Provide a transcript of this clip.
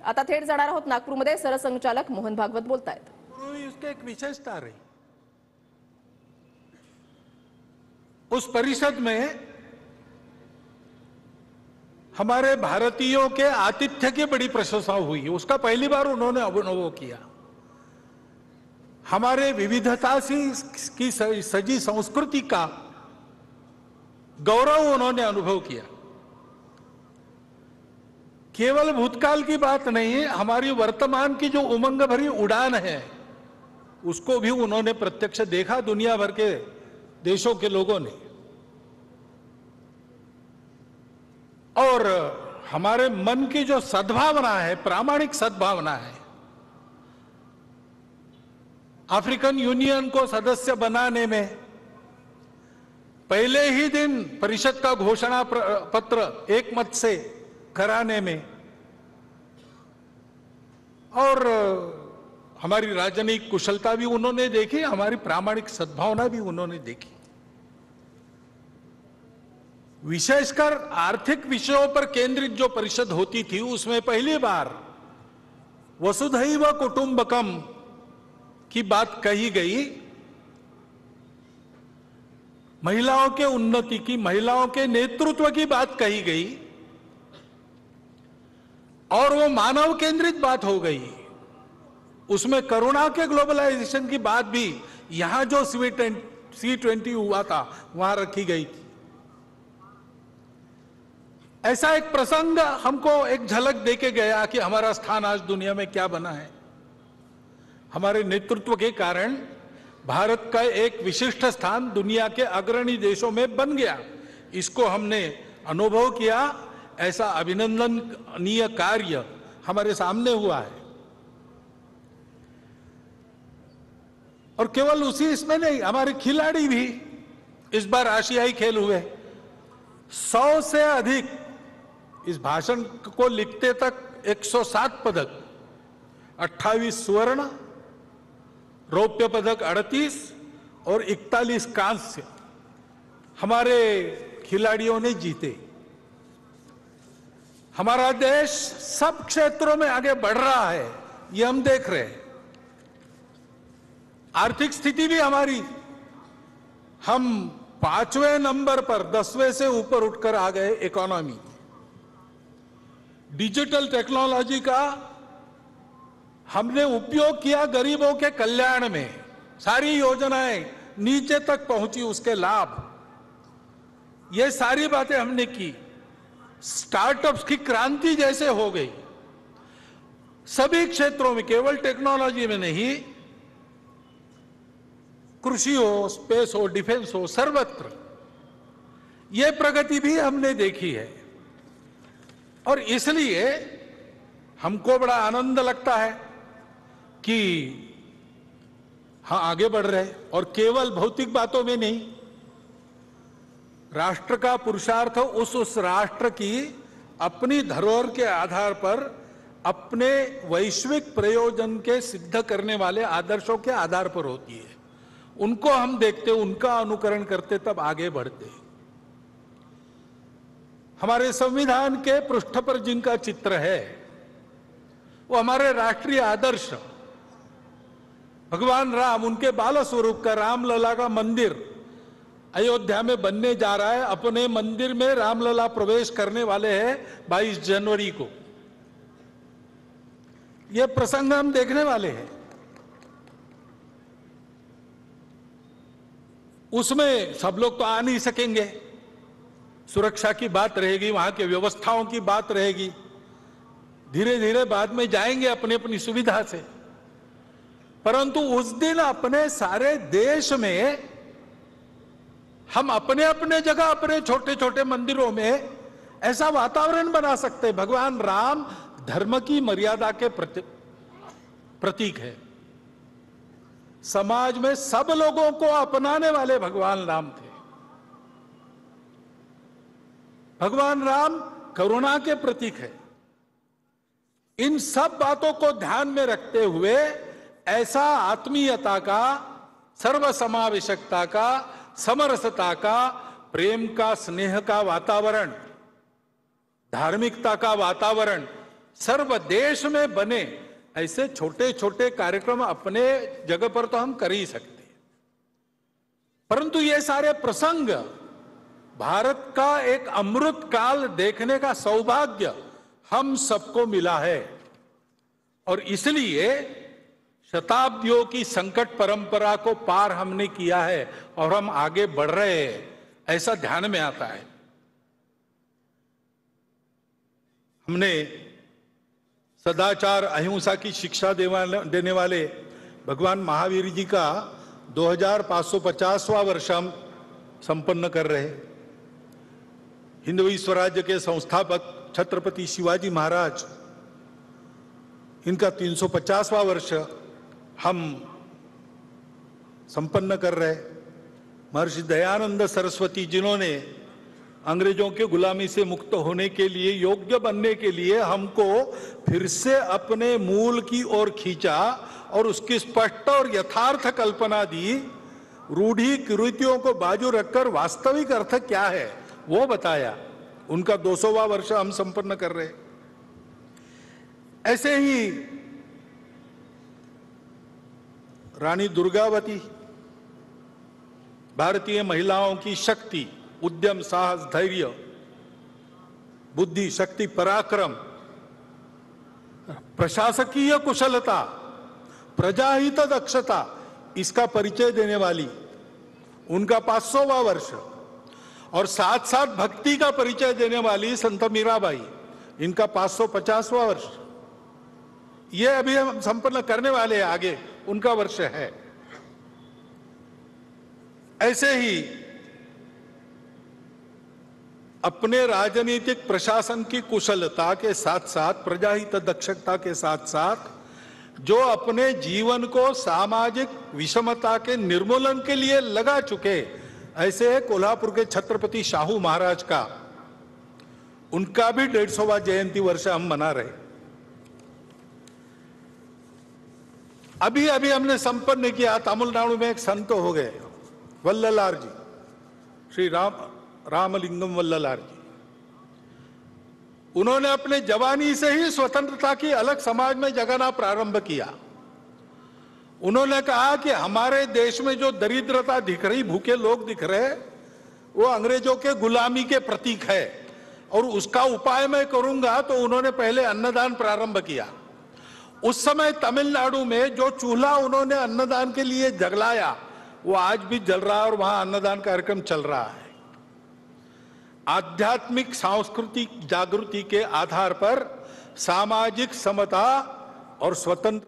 आता थेट जाणार आहोत नागपूरमध्ये, सरसंघचालक मोहन भागवत बोलतायत। इसकी एक विशेषता रही, उस परिषद में हमारे भारतीयों के आतिथ्य की बड़ी प्रशंसा हुई। उसका पहली बार उन्होंने अनुभव किया। हमारे विविधता की सजी संस्कृति का गौरव उन्होंने अनुभव किया। केवल भूतकाल की बात नहीं, हमारी वर्तमान की जो उमंग भरी उड़ान है उसको भी उन्होंने प्रत्यक्ष देखा, दुनिया भर के देशों के लोगों ने। और हमारे मन की जो सद्भावना है, प्रामाणिक सद्भावना है, अफ्रीकन यूनियन को सदस्य बनाने में पहले ही दिन परिषद का घोषणा पत्र एक मत से कराने में, और हमारी राजनीतिक कुशलता भी उन्होंने देखी, हमारी प्रामाणिक सद्भावना भी उन्होंने देखी। विशेषकर आर्थिक विषयों पर केंद्रित जो परिषद होती थी उसमें पहली बार वसुधैव कुटुंबकम की बात कही गई। महिलाओं के उन्नति की, महिलाओं के नेतृत्व की बात कही गई, और वो मानव केंद्रित बात हो गई। उसमें करुणा के ग्लोबलाइजेशन की बात भी यहां जो C20 हुआ था वहां रखी गई थी। ऐसा एक प्रसंग हमको एक झलक देके गया कि हमारा स्थान आज दुनिया में क्या बना है। हमारे नेतृत्व के कारण भारत का एक विशिष्ट स्थान दुनिया के अग्रणी देशों में बन गया। इसको हमने अनुभव किया। ऐसा अभिनंदनीय कार्य हमारे सामने हुआ है। और केवल उसी इसमें नहीं, हमारे खिलाड़ी भी इस बार आशियाई खेल हुए। 100 से अधिक, इस भाषण को लिखते तक 107 पदक, 28 स्वर्ण, रौप्य पदक 38 और 41 कांस्य हमारे खिलाड़ियों ने जीते। हमारा देश सब क्षेत्रों में आगे बढ़ रहा है, ये हम देख रहे हैं। आर्थिक स्थिति भी हमारी, हम 5वें नंबर पर 10वें से ऊपर उठकर आ गए इकोनॉमी। डिजिटल टेक्नोलॉजी का हमने उपयोग किया गरीबों के कल्याण में, सारी योजनाएं नीचे तक पहुंची, उसके लाभ, ये सारी बातें हमने की। स्टार्टअप्स की क्रांति जैसे हो गई सभी क्षेत्रों में, केवल टेक्नोलॉजी में नहीं, कृषि हो, स्पेस हो, डिफेंस हो, सर्वत्र ये प्रगति भी हमने देखी है। और इसलिए हमको बड़ा आनंद लगता है कि हाँ, आगे बढ़ रहे, और केवल भौतिक बातों में नहीं, राष्ट्र का पुरुषार्थ उस राष्ट्र की अपनी धरोहर के आधार पर अपने वैश्विक प्रयोजन के सिद्ध करने वाले आदर्शों के आधार पर होती है। उनको हम देखते, उनका अनुकरण करते, तब आगे बढ़ते। हमारे संविधान के पृष्ठ पर जिनका चित्र है वो हमारे राष्ट्रीय आदर्श भगवान राम, उनके बाल स्वरूप का रामलला का मंदिर अयोध्या में बनने जा रहा है। अपने मंदिर में रामलला प्रवेश करने वाले हैं 22 जनवरी को। यह प्रसंग हम देखने वाले हैं। उसमें सब लोग तो आ नहीं सकेंगे, सुरक्षा की बात रहेगी, वहां की व्यवस्थाओं की बात रहेगी। धीरे धीरे बाद में जाएंगे अपनी अपनी सुविधा से, परंतु उस दिन अपने सारे देश में हम अपने अपने जगह, अपने छोटे छोटे मंदिरों में ऐसा वातावरण बना सकते हैं। भगवान राम धर्म की मर्यादा के प्रतीक है। समाज में सब लोगों को अपनाने वाले भगवान राम थे। भगवान राम करुणा के प्रतीक है। इन सब बातों को ध्यान में रखते हुए ऐसा आत्मीयता का, सर्वसमावेशकता का, समरसता का, प्रेम का, स्नेह का वातावरण, धार्मिकता का वातावरण सर्वदेश में बने ऐसे छोटे छोटे कार्यक्रम अपने जगह पर तो हम कर ही सकते हैं, परंतु ये सारे प्रसंग भारत का एक अमृत काल देखने का सौभाग्य हम सबको मिला है और इसलिए शताब्दियों की संकट परंपरा को पार हमने किया है और हम आगे बढ़ रहे हैं, ऐसा ध्यान में आता है। हमने सदाचार अहिंसा की शिक्षा देने वाले भगवान महावीर जी का 2550वां वर्ष हम संपन्न कर रहे हैं। हिंदवी स्वराज्य के संस्थापक छत्रपति शिवाजी महाराज, इनका 350वां वर्ष हम संपन्न कर रहे। महर्षि दयानंद सरस्वती जिन्होंने अंग्रेजों के गुलामी से मुक्त होने के लिए, योग्य बनने के लिए हमको फिर से अपने मूल की ओर खींचा और उसकी स्पष्ट और यथार्थ कल्पना दी, रूढ़ी कुरीतियों को बाजू रखकर वास्तविक अर्थ क्या है वो बताया। उनका 200वां वर्ष हम संपन्न कर रहे। ऐसे ही रानी दुर्गावती, भारतीय महिलाओं की शक्ति, उद्यम, साहस, धैर्य, बुद्धि, शक्ति, पराक्रम, प्रशासकीय कुशलता, प्रजाहित दक्षता, इसका परिचय देने वाली उनका 500वां वर्ष और साथ साथ भक्ति का परिचय देने वाली संत मीराबाई, इनका 550वां वर्ष। ये अभी हम संपन्न करने वाले हैं, आगे उनका वर्ष है। ऐसे ही अपने राजनीतिक प्रशासन की कुशलता के साथ साथ, प्रजाहित दक्षता के साथ साथ, जो अपने जीवन को सामाजिक विषमता के निर्मूलन के लिए लगा चुके, ऐसे कोल्हापुर के छत्रपति शाहू महाराज का, उनका भी 150वां जयंती वर्ष हम मना रहे। अभी अभी हमने संपन्न किया, तमिलनाडु में एक संत हो गए, वल्ललार जी, श्री रामलिंगम वल्ललार जी। उन्होंने अपने जवानी से ही स्वतंत्रता की अलग समाज में जगाना प्रारंभ किया। उन्होंने कहा कि हमारे देश में जो दरिद्रता दिख रही, भूखे लोग दिख रहे, वो अंग्रेजों के गुलामी के प्रतीक है और उसका उपाय मैं करूंगा। तो उन्होंने पहले अन्नदान प्रारंभ किया। उस समय तमिलनाडु में जो चूल्हा उन्होंने अन्नदान के लिए जलाया, वो आज भी जल रहा है और वहां अन्नदान कार्यक्रम चल रहा है। आध्यात्मिक सांस्कृतिक जागृति के आधार पर सामाजिक समता और स्वतंत्र